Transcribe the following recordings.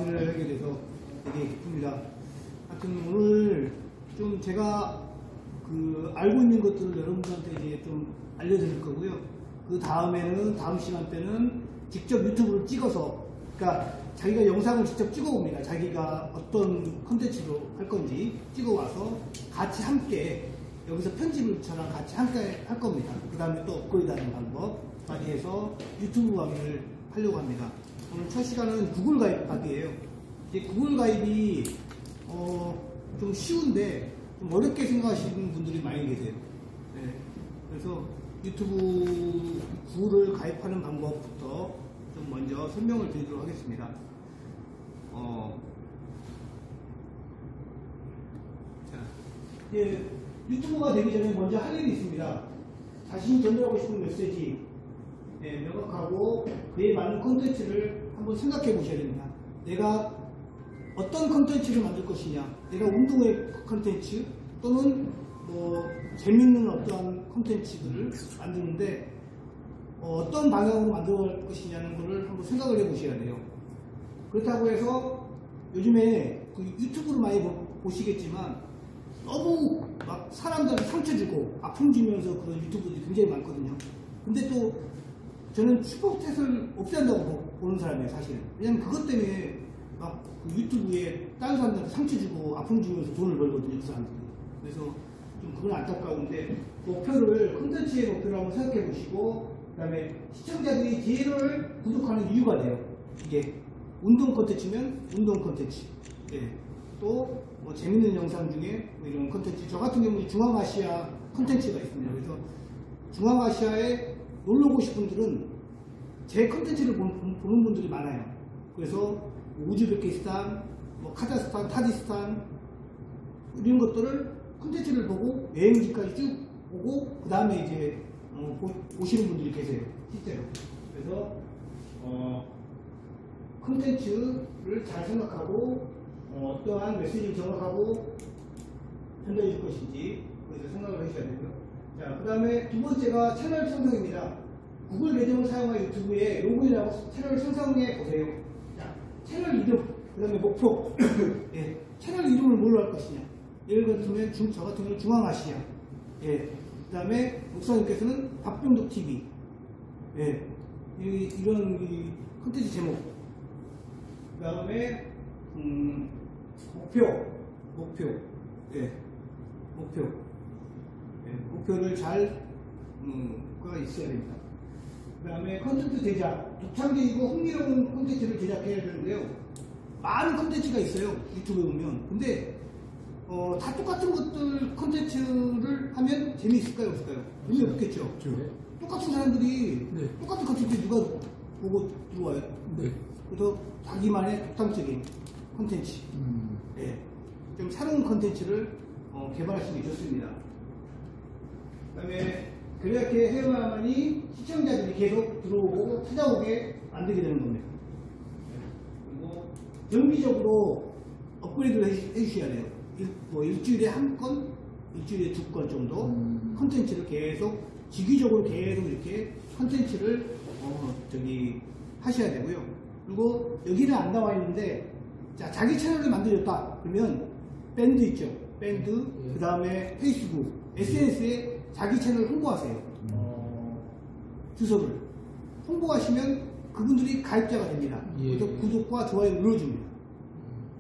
방해를 하게 돼서 되게 기쁩니다. 하여튼 오늘 좀 제가 알고 있는 것들을 여러분들한테 이제 좀 알려드릴 거고요. 그 다음에는 다음 시간 때는 직접 유튜브를 찍어서, 그러니까 자기가 영상을 직접 찍어봅니다. 자기가 어떤 컨텐츠로 할 건지 찍어와서 같이 함께 여기서 편집을 저랑 같이 함께 할 겁니다. 그 다음에 또 업그레이드하는 방법까지 해서 유튜브 강의를 하려고 합니다. 오늘 첫 시간은 구글 가입하기예요. 이제 구글 가입이 좀 쉬운데 좀 어렵게 생각하시는 분들이 많이 계세요. 네. 그래서 유튜브 구글을 가입하는 방법부터 좀 먼저 설명을 드리도록 하겠습니다. 자, 이제 유튜버가 되기 전에 먼저 할 일이 있습니다. 자신이 전달하고 싶은 메시지 명확하고 그에 맞는 콘텐츠를 한번 생각해 보셔야 됩니다. 내가 어떤 콘텐츠를 만들 것이냐, 내가 운동의 콘텐츠 또는 뭐 재밌는 어떠한 콘텐츠들을 만드는데 어떤 방향으로 만들어갈 것이냐는 것을 한번 생각을 해 보셔야 돼요. 그렇다고 해서 요즘에 그 유튜브를 많이 보시겠지만 너무 막 사람들한테 상처 주고 아픔 주면서 그런 유튜브들이 굉장히 많거든요. 근데 또 저는 슈퍼챗을 없애야 한다고 보는 사람이에요, 사실은. 왜냐면 그것 때문에 막 그 유튜브에 다른 사람들한테 상처 주고 아픔 주면서 돈을 벌거든요, 그 사람들이. 그래서 좀 그건 안타까운데, 목표를, 콘텐츠의 목표를 한번 생각해 보시고, 그 다음에 시청자들이 제일 구독하는 이유가 돼요. 이게 운동 콘텐츠면 운동 콘텐츠. 예. 또 뭐 재밌는 영상 중에 뭐 이런 콘텐츠, 저 같은 경우는 중앙아시아 콘텐츠가 있습니다. 그래서 중앙아시아에 놀러 오고 싶은 분들은 제 콘텐츠를 보는 분들이 많아요. 그래서 우즈베키스탄, 뭐 카자흐스탄, 타지스탄 이런 것들을 콘텐츠를 보고 여행지까지 쭉 보고 그 다음에 이제 보시는 분들이 계세요, 실제로. 그래서 콘텐츠를 잘 생각하고 어떠한 메시지를 정확하고 전달해 줄 것인지 그래서 생각을 하셔야 되고요. 자, 그 다음에 두 번째가 채널 생성입니다. 구글 계정을 사용한 유튜브에 로그인하고 채널을 생성해 보세요. 자, 채널 이름, 그 다음에 목표. 예, 채널 이름을 뭘로 할 것이냐. 예를 들면 저 같은 경우는 중앙아시아. 예, 그 다음에 목사님께서는 박병덕 TV. 예, 이런 콘텐츠 제목. 그 다음에 목표. 예, 목표. 예, 목표를 잘 가 있어야 됩니다. 그 다음에 콘텐츠 제작, 독창적이고 흥미로운 콘텐츠를 제작해야 되는데요. 많은 콘텐츠가 있어요, 유튜브에 보면. 근데 다 똑같은 것들 콘텐츠를 하면 재미있을까요, 없을까요? 의미 없겠죠. 네. 똑같은 사람들이 네. 똑같은 콘텐츠 누가 보고 들어와요? 네. 그래서 자기만의 독창적인 콘텐츠, 네. 좀 새로운 콘텐츠를 개발하시는 게 좋습니다. 그 다음에 그렇게 해야만이 시청자들이 계속 들어오고 찾아오게 만들게 되는 겁니다. 그리고 정기적으로 업그레이드를 해주셔야 돼요. 일주일에 한 건, 일주일에 2건 정도 콘텐츠를 계속 주기적으로 계속 이렇게 콘텐츠를 하셔야 되고요. 그리고 여기는 안 나와 있는데, 자, 자기 채널을 만들었다 그러면 밴드 있죠. 밴드, 그 다음에 페이스북, SNS에 자기 채널을 홍보하세요. 주소를 홍보하시면 그분들이 가입자가 됩니다. 그래서 구독과 좋아요를 눌러줍니다.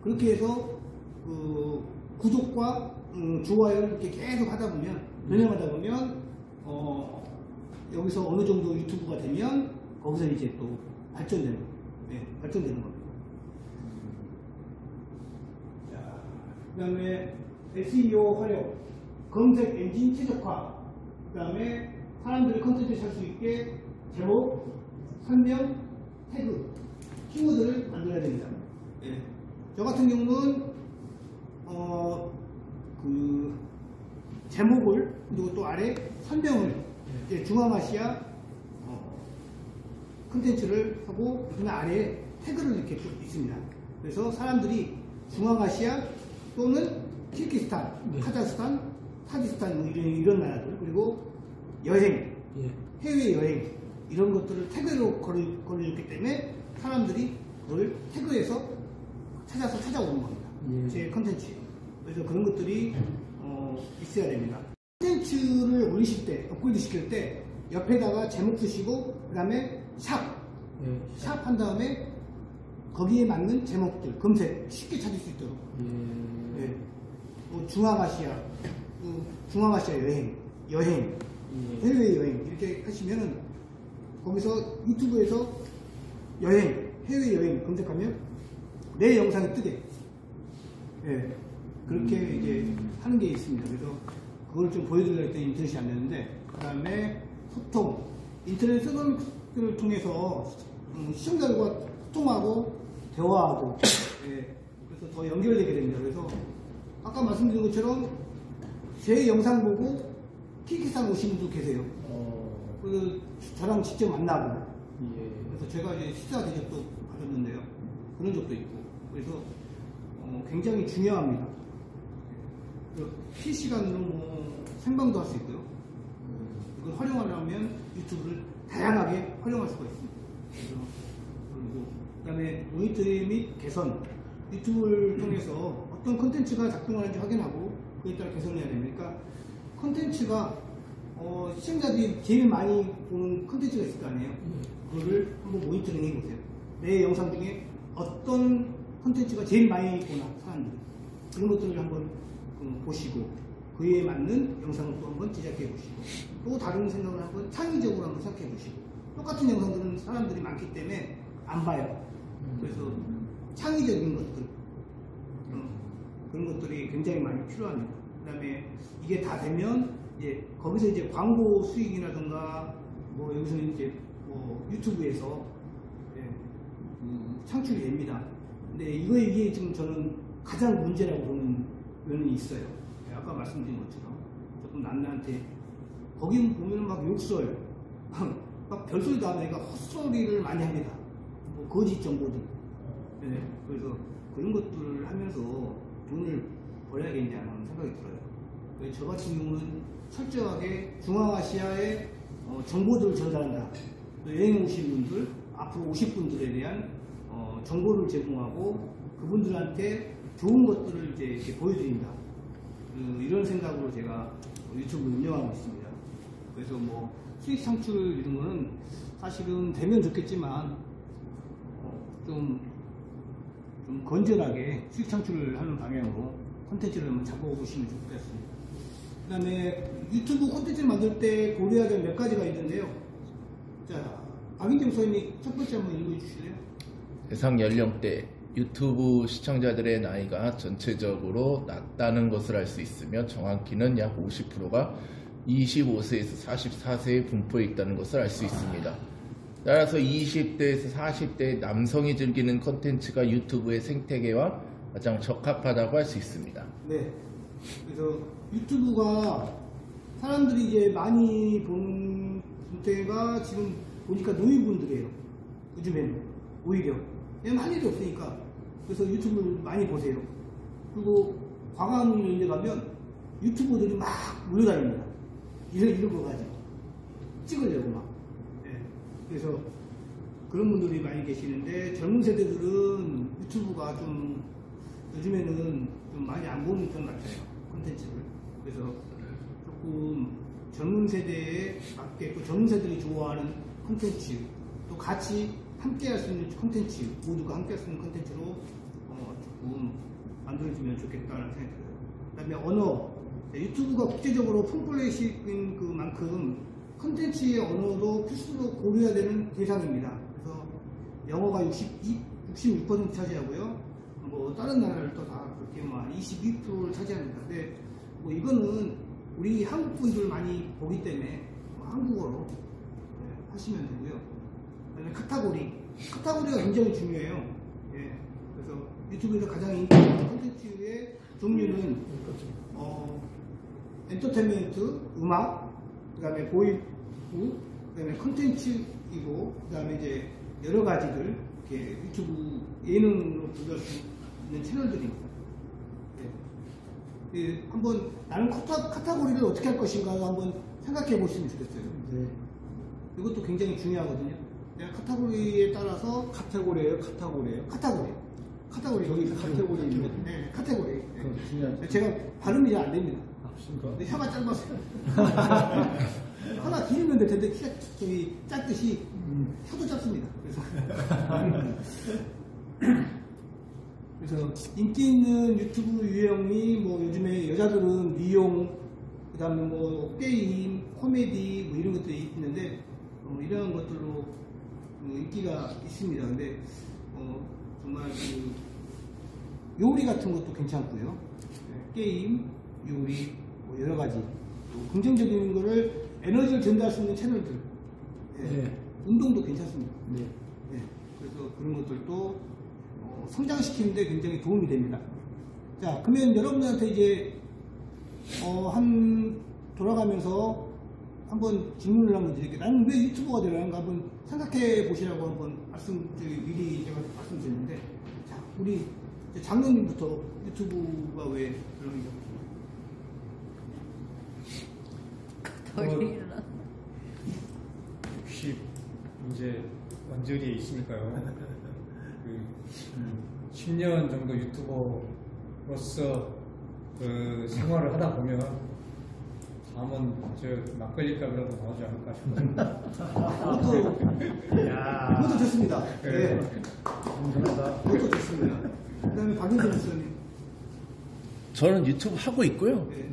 그렇게 해서 구독과 좋아요를 이렇게 계속 하다 보면, 변형하다 보면 여기서 어느 정도 유튜브가 되면 거기서 이제 또 발전되는 겁니다. 자, 그 다음에 SEO 활용, 검색 엔진 최적화, 그 다음에 사람들이 컨텐츠를 살 수 있게 제목, 설명, 태그, 키워드를 만들어야 됩니다. 예. 저 같은 경우는 그 제목을, 그리고 또 아래 설명을, 이제 중앙아시아 컨텐츠를 하고 그 아래에 태그를 이렇게 쭉 있습니다. 그래서 사람들이 중앙아시아 또는 키르기스탄, 카자흐스탄, 타지스탄 이런 나라들, 그리고 여행, 해외여행 이런 것들을 태그로 걸어있기 때문에 사람들이 그걸 태그해서 찾아서 찾아오는 겁니다. 예. 제 컨텐츠. 그래서 그런 것들이 있어야 됩니다. 컨텐츠를 올리실 때, 업글레이드 시킬 때 옆에다가 제목 쓰시고 그 다음에 샵 한 다음에 거기에 맞는 제목들 검색 쉽게 찾을 수 있도록. 네. 뭐 중앙아시아 여행, 해외 여행 이렇게 하시면은 거기서 유튜브에서 해외 여행 검색하면 내 영상이 뜨게. 네. 그렇게 이제 하는 게 있습니다. 그래서 그걸 좀 보여드리려고 했더니 인터넷이 안 되는데, 그 다음에 소통, 인터넷 쓰는 것들을 통해서 시청자들과 소통하고 대화하고, 예, 그래서 더 연결되게 됩니다. 그래서 아까 말씀드린 것처럼 제 영상 보고 키키상 오신 분도 계세요. 그래서 저랑 직접 만나고, 그래서 제가 이제 식사 대접도 받았는데요. 그런 적도 있고, 그래서 굉장히 중요합니다. 실시간으로 뭐 생방도 할 수 있고요. 이걸 활용하려면 유튜브를 다양하게 활용할 수가 있습니다. 그리고 그다음에 모니터링 및 개선, 유튜브를 통해서 어떤 콘텐츠가 작동하는지 확인하고 그에 따라 개선해야 됩니까? 콘텐츠가 시청자들이 제일 많이 보는 콘텐츠가 있을 거 아니에요. 그거를 한번 모니터링 해보세요. 내 영상 중에 어떤 콘텐츠가 제일 많이 보나, 사람들이. 그런 것들을 한번 보시고 그에 맞는 영상을 또 한번 제작해 보시고 또 다른 생각을 한번 창의적으로 한번 생각해 보시고, 똑같은 영상들은 사람들이 많기 때문에 안 봐요. 그래서 창의적인 것들, 그런 것들이 굉장히 많이 필요합니다. 그 다음에 이게 다 되면 이제 거기서 이제 광고 수익이라든가 뭐 여기서는 이제 뭐 유튜브에서 창출이 됩니다. 근데 이게 지금 저는 가장 문제라고 보는 면이 있어요. 아까 말씀드린 것처럼 조금 남들한테 거기 보면 막 욕설, 막 별소리 다 내가 헛소리를 많이 합니다. 뭐 거짓 정보들. 네, 그래서 그런 것들을 하면서 돈을 벌어야겠냐는 생각이 들어요. 저 같은 경우는 철저하게 중앙아시아의 정보들을 전달한다. 또 여행 오신 분들, 앞으로 오실 분들에 대한 정보를 제공하고 그분들한테 좋은 것들을 이제 이렇게 보여드린다. 이런 생각으로 제가 유튜브를 운영하고 있습니다. 그래서 뭐 수익 창출 이런 거는 사실은 되면 좋겠지만 좀 건전하게 수익 창출을 하는 방향으로 콘텐츠를 한번 잡아보시면 좋겠습니다. 그 다음에 유튜브 콘텐츠를 만들 때 고려해야 될 몇 가지가 있는데요. 자, 박인정 선생님이 첫 번째 한번 읽어주실래요? 대상 연령대 유튜브 시청자들의 나이가 전체적으로 낮다는 것을 알 수 있으며 정확히는 약 50%가 25세에서 44세에 분포해 있다는 것을 알 수 있습니다. 따라서 20대에서 40대 남성이 즐기는 콘텐츠가 유튜브의 생태계와 가장 적합하다고 할 수 있습니다. 네. 그래서 유튜브가 사람들이 이제 많이 보는 분대가 지금 보니까 노인분들이에요. 요즘에는 오히려 왜냐면 할 일이 없으니까. 그래서 유튜브를 많이 보세요. 그리고 관광 이런 데 가면 유튜버들이 막 몰려다닙니다. 이런 거 가지고 찍으려고 막. 네. 그래서 그런 분들이 많이 계시는데 젊은 세대들은 유튜브가 좀 요즘에는 좀 많이 안 보는 편 같아요. 콘텐츠를. 그래서 조금 젊은 세대에 맞게 또 젊은 세대들이 좋아하는 콘텐츠, 또 같이 함께 할 수 있는 콘텐츠, 모두가 함께 할 수 있는 콘텐츠로 조금 만들어주면 좋겠다는 생각이 들어요. 그 다음에 언어, 유튜브가 국제적으로 폼플레이식인 그만큼 콘텐츠의 언어도 필수로 고려해야 되는 대상입니다. 그래서 영어가 66% 차지하고요. 뭐 다른 나라를 또 다 그렇게 뭐 22%를 차지합니다. 근데 뭐 이거는 우리 한국 분들 많이 보기 때문에 한국어로 하시면 되고요. 그다음에 카테고리가 굉장히 중요해요. 예. 그래서 유튜브에서 가장 인기 있는 콘텐츠의 종류는 엔터테인먼트, 음악, 그다음에 보이브, 그다음에 콘텐츠이고, 그다음에 이제 여러 가지들 이렇게 유튜브 예능으로 분류할 수 있는 채널들입니다. 예. 한번 나는 카테고리를 어떻게 할 것인가 한번 생각해 보시면 좋겠어요. 네. 이것도 굉장히 중요하거든요. 내가 카테고리에 따라서 카테고리예요? 카테고리예요? 카테고리. 카테고리 저기 카테고리 있는 거. 네, 카테고리. 그건 중요하지. 제가 발음이 잘 안 됩니다. 그렇습니까? 근데 혀가 짧았어요. 하나 길면 될 텐데 키가 저기 짧듯이 혀도 짧습니다. 그래서 인기 있는 유튜브 유형이 뭐 요즘에 여자들은 미용, 그다음에 뭐 게임, 코미디 뭐 이런 것들이 있는데 이런 것들로 인기가 있습니다. 근데 정말 그 요리 같은 것도 괜찮고요. 게임, 요리 뭐 여러 가지 긍정적인 거를 에너지를 전달할 수 있는 채널들, 네. 운동도 괜찮습니다. 네. 네, 그래서 그런 것들도 성장시키는데 굉장히 도움이 됩니다. 자, 그러면 여러분들한테 이제 한 돌아가면서 한번 질문을 한번 드릴게요. 나는 왜 유튜버가 되려는가 한번 생각해 보시라고 한번 미리 제가 말씀드렸는데, 자, 우리 장로님부터 유튜브가 왜 그러는지. 혹시 이제 완전히 있으니까요. 그 10년 정도 유튜버로서 그 생활을 하다 보면 다음은 저 막걸리값이라도 나오지 않을까 싶어요. 그것도 좋습니다. 네. 감사합니다. 그것도 좋습니다. 그 다음에 박인선 목사님. 저는 유튜브 하고 있고요. 네.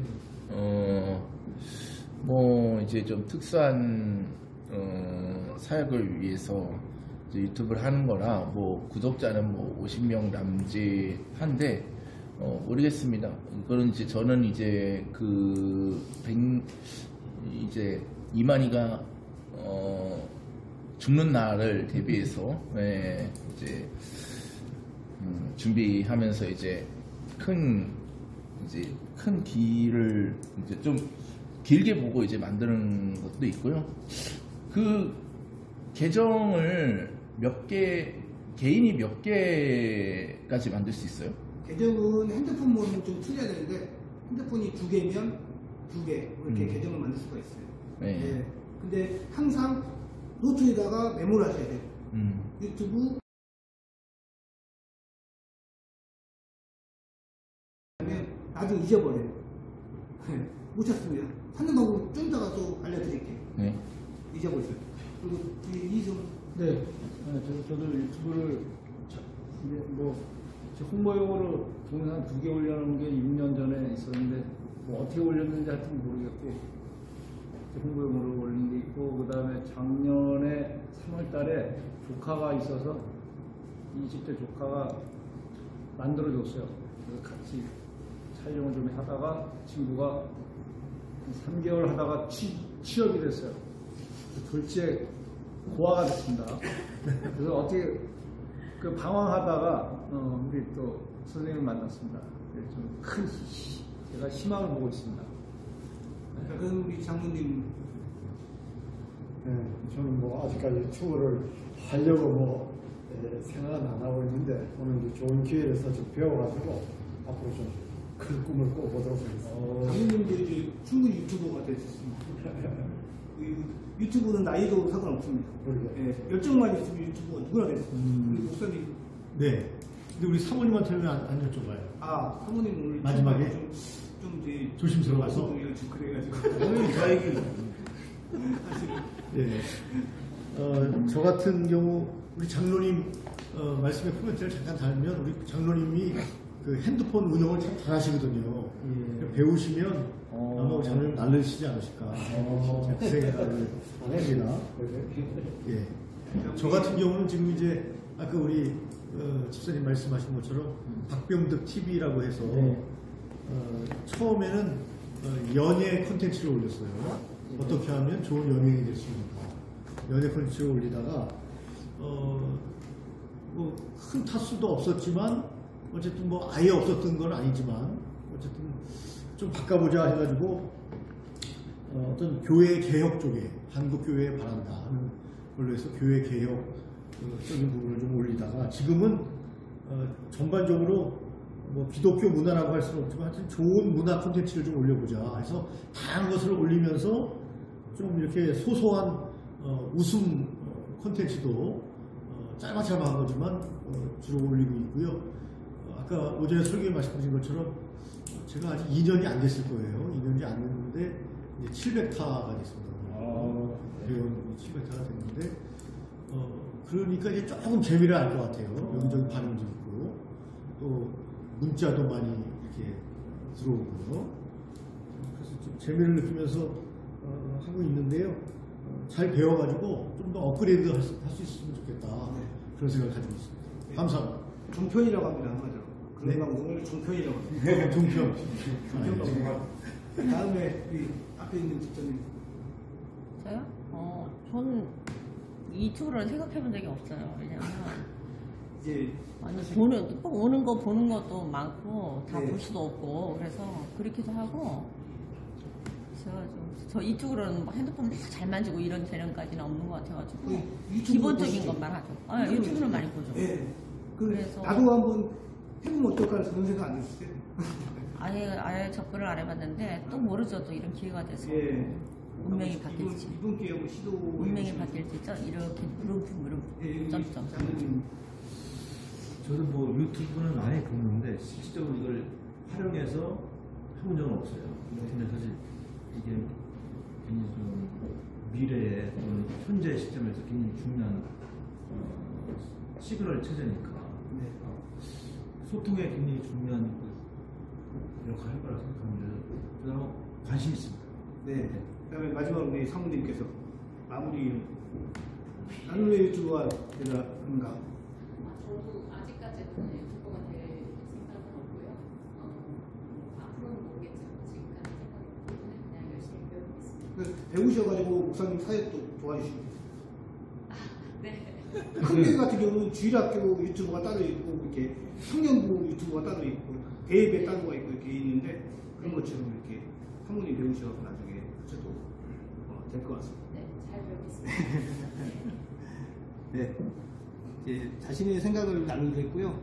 뭐 이제 좀 특수한 사역을 위해서 이제 유튜브를 하는 거라 뭐 구독자는 뭐 50명 남짓한데 모르겠습니다. 이거는 이제 저는 이제 이제 이만희가 죽는 날을 대비해서 이제 준비하면서 이제 큰 길을 이제 좀 길게 보고 이제 만드는 것도 있고요. 그 계정을 개인이 몇 개까지 만들 수 있어요? 계정은 핸드폰으로는 좀 틀려야 되는데, 핸드폰이 2개면 2개 이렇게 계정을 만들 수가 있어요. 네. 네. 근데 항상 노트에다가 메모를 하셔야 돼요. 유튜브 하면 나중에 잊어버려요. 못 찾습니다. 찾는 방법 좀 이따가 또 알려드릴게요. 네. 잊어버렸어요. 그리고 이좀 네. 저도 유튜브를 이제 뭐 홍보용으로 동영상 2개 올려놓은 게 6년 전에 있었는데 뭐 어떻게 올렸는지 하여튼 모르겠고 홍보용으로 올린 게 있고, 그 다음에 작년에 3월달에 조카가 있어서 20대 조카가 만들어줬어요. 그래서 같이 촬영을 좀 하다가 친구가 3개월 하다가 취업이 됐어요. 졸지에 고아가 됐습니다. 그래서 어떻게 그 방황하다가 우리 또 선생님을 만났습니다. 좀 큰 제가 희망을 보고 있습니다. 자, 그럼 우리 장모님. 네, 저는 뭐 아직까지 유튜브를 하려고 생각은 안 하고 있는데 오늘 이제 좋은 기회에서 좀 배워가지고 앞으로 좀 큰 꿈을 꿔보도록 하겠습니다. 장모님도 이제 충분히 유튜버가 됐었습니다. 유튜브는 나이도 상관없습니다. 예, 열정만 있으면 유튜버가 누구나 됐습니다. 우리 목사님. 네. 근데 우리 사모님한테는 안 여쭤봐요. 사모님 오늘 마지막에? 좀 이제 조심스러워서? 좀 그래가지고. 다행히. 네. 저 같은 경우 우리 장로님 말씀의 코멘트를 잠깐 달면 우리 장로님이 그 핸드폰 운영을 참 잘하시거든요. 배우시면 아마 우리 장로님 날르시지 않으실까. 그 생각을 합니다. 예. 저 같은 경우는 지금 이제 아까 우리 집사님 말씀하신 것처럼 박병득 TV라고 해서 처음에는 연예 콘텐츠를 올렸어요. 어떻게 하면 좋은 연예인이 될 수 있는가. 연예 콘텐츠를 올리다가 뭐 큰 타수도 없었지만 어쨌든 뭐 아예 없었던 건 아니지만 어쨌든 좀 바꿔보자 해가지고 어떤 교회 개혁 쪽에 한국 교회에 바란다 걸로 해서 교회 개혁적인 부분을 좀 올리다가 지금은 전반적으로 뭐 기독교 문화라고 할 수는 없지만 하여튼 좋은 문화 콘텐츠를 좀 올려보자 해서 다양한 것을 올리면서 좀 이렇게 소소한 웃음 콘텐츠도 짤막짤막한 거지만 주로 올리고 있고요. 아까 오전에 설교에 말씀드린 것처럼 제가 아직 2년이 안 됐을 거예요. 2년이 안 됐는데 이제 700타가 됐습니다. 회원이 700타가 됐는데 그러니까 이제 조금 재미를 알 것 같아요. 여기저기 반응도 있고 또 문자도 많이 이렇게 들어오고요. 그래서 좀 재미를 느끼면서 하고 있는데요. 잘 배워가지고 좀 더 업그레이드 할 수 있으면 좋겠다. 그런 생각을 가지고 있습니다. 감사합니다. 종편이라고 합니다. 한마디로. 그런 방송을 종편이라고 합니다. 종편. 종편 방송. 다음에 우리 앞에 있는 집사님. 저요? 저는 이쪽으로는 생각해 본 적이 없어요. 왜냐면 이제 아니 꼭 오는 거 보는 것도 많고 다 네. 볼 수도 없고 그래서 그렇게도 하고 저 이쪽으로는 뭐 핸드폰 막 잘 만지고 이런 재능까지는 없는 것 같아가지고 유튜브 기본적인 보시죠. 것만 하죠. 유튜브를 많이 보죠. 네. 그래서 나도 한번 해보면 어떨까 해서 그런 생각 안 했어요. 아예 접근을 안 해봤는데 또 모르죠. 또 이런 기회가 돼서 운명이 바뀔지 이분 기회 뭐 시도 운명이 바뀔지 이렇게 물음표 점점 저도 뭐 유튜브는 많이 보는데 실질적으로 이걸 활용해서 해본 적은 없어요. 근데 사실 이게 굉장히 좀 미래에 또는 현재 시점에서 굉장히 중요한 시그널 체제니까 소통에 굉장히 중요한 역할을 할 거라고 생각합니다. 저는 관심 있습니다. 네. 그다음에 마지막으로 우리 사모님께서 마무리. 나는 왜 유튜브가 되는가? 저도 아직까지는 유튜버가 될 생각은 없고요. 앞으로는 모르겠지만 지금까지 생각은 없기 때문에 그냥 열심히 배우고 있습니다. 배우셔가지고 목사님 사역도 도와주시고. 네. 큰교회 같은 경우는 주일학교 유튜브가 따로 있고 이렇게 청년부 유튜브가 따로 있고 대예배 따로가 있고 이렇게 있는데 그런 것처럼 이렇게 사모님 배우셔서 나중에 하셔도 될 것 같습니다. 네, 잘 배우겠습니다. 네. 이제 자신의 생각을 나누기로 했고요.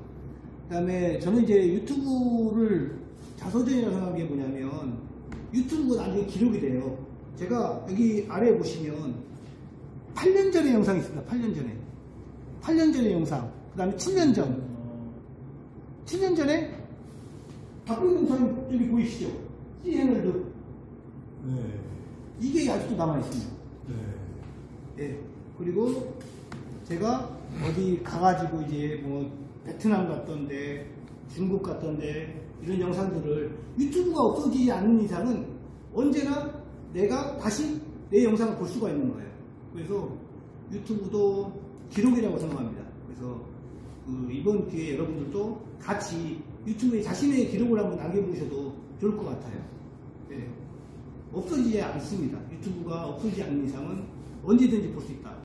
그 다음에 저는 이제 유튜브를 자서전이라고 생각한 게 뭐냐면 유튜브가 나중에 기록이 돼요. 제가 여기 아래에 보시면 8년 전의 영상이 있습니다. 8년 전에. 8년 전의 영상. 그 다음에 7년 전. 7년 전에 박근혜 영상 여기 보이시죠? CNL도. 네. 이게 아직도 남아있습니다. 네. 예. 그리고 제가 어디 가가지고 이제 뭐 베트남 갔던데 중국 갔던데 이런 영상들을 유튜브가 없어지지 않는 이상은 언제나 내가 다시 내 영상을 볼 수가 있는 거예요. 그래서 유튜브도 기록이라고 생각합니다. 그래서 이번 기회에 여러분들도 같이 유튜브에 자신의 기록을 한번 남겨보셔도 좋을 것 같아요. 네. 없어지지 않습니다. 유튜브가 없어지지 않는 이상은 언제든지 볼 수 있다.